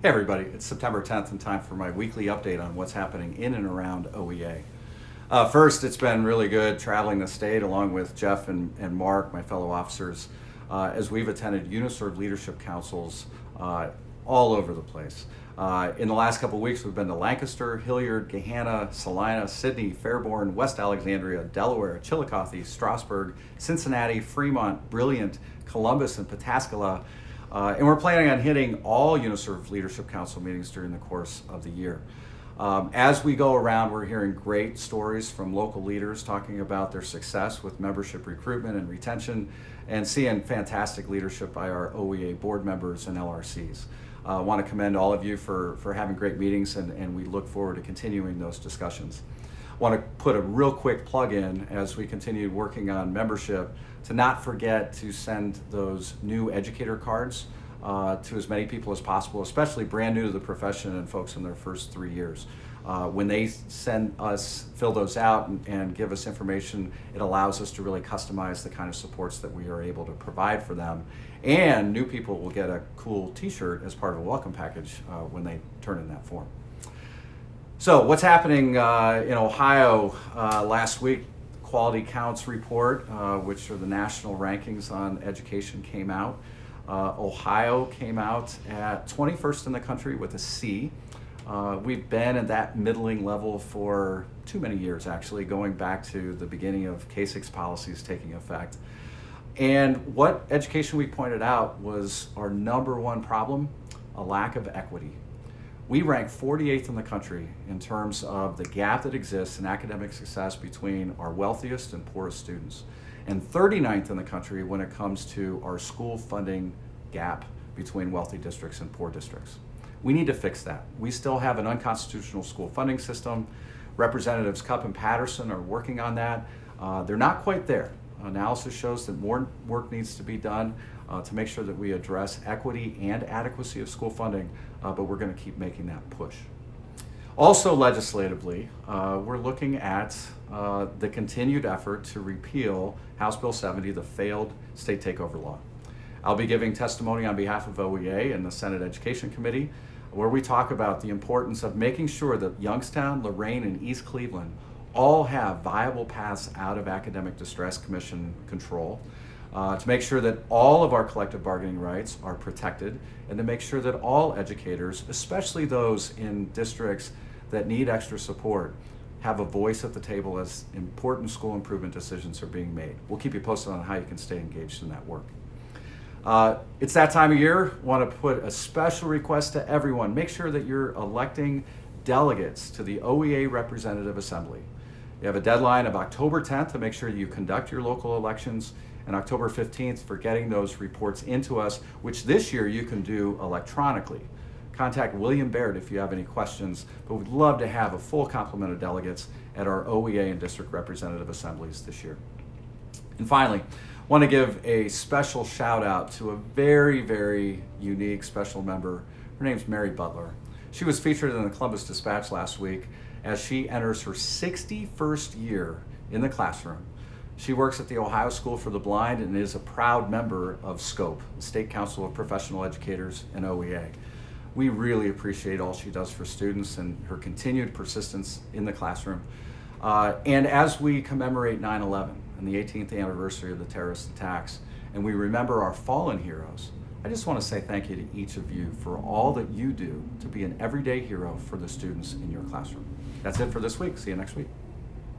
Hey everybody, it's September 10th and time for my weekly update on what's happening in and around OEA. First, it's been really good traveling the state along with Jeff and Mark, my fellow officers, as we've attended UniServe Leadership Councils all over the place. In the last couple of weeks, we've been to Lancaster, Hilliard, Gahanna, Salina, Sydney, Fairborn, West Alexandria, Delaware, Chillicothe, Strasburg, Cincinnati, Fremont, Brilliant, Columbus, and Pataskala. And we're planning on hitting all UniServe Leadership Council meetings during the course of the year. As we go around, we're hearing great stories from local leaders talking about their success with membership recruitment and retention, and seeing fantastic leadership by our OEA board members and LRCs. I want to commend all of you for having great meetings, and we look forward to continuing those discussions. I want to put a real quick plug in as we continue working on membership to not forget to send those new educator cards to as many people as possible, especially brand new to the profession and folks in their first 3 years. When they fill those out and give us information, it allows us to really customize the kind of supports that we are able to provide for them. And new people will get a cool t-shirt as part of a welcome package when they turn in that form. So what's happening in Ohio last week? Quality Counts report, which are the national rankings on education, came out. Ohio came out at 21st in the country with a C. We've been at that middling level for too many years, actually, going back to the beginning of K-6 policies taking effect. And what Education Week pointed out was our number one problem: a lack of equity. We rank 48th in the country in terms of the gap that exists in academic success between our wealthiest and poorest students, and 39th in the country when it comes to our school funding gap between wealthy districts and poor districts. We need to fix that. We still have an unconstitutional school funding system. Representatives Cupp and Patterson are working on that. They're not quite there. Analysis shows that more work needs to be done to make sure that we address equity and adequacy of school funding, but we're going to keep making that push. Also legislatively, we're looking at the continued effort to repeal House Bill 70, the failed state takeover law. I'll be giving testimony on behalf of OEA and the Senate Education Committee, where we talk about the importance of making sure that Youngstown, Lorain, and East Cleveland all have viable paths out of academic distress commission control, to make sure that all of our collective bargaining rights are protected, and to make sure that all educators, especially those in districts that need extra support, have a voice at the table as important school improvement decisions are being made. We'll keep you posted on how you can stay engaged in that work. It's that time of year. Want to put a special request to everyone. Make sure that you're electing delegates to the OEA Representative Assembly. You have a deadline of October 10th to make sure you conduct your local elections, and October 15th for getting those reports into us, which this year you can do electronically. Contact William Baird if you have any questions, but we'd love to have a full complement of delegates at our OEA and district representative assemblies this year. And finally, I want to give a special shout out to a very, very unique special member. Her name's Mary Butler. She was featured in the Columbus Dispatch last week as she enters her 61st year in the classroom. She works at the Ohio School for the Blind and is a proud member of SCOPE, the State Council of Professional Educators, and OEA. We really appreciate all she does for students and her continued persistence in the classroom. And as we commemorate 9/11 and the 18th anniversary of the terrorist attacks, and we remember our fallen heroes, I just want to say thank you to each of you for all that you do to be an everyday hero for the students in your classroom. That's it for this week. See you next week.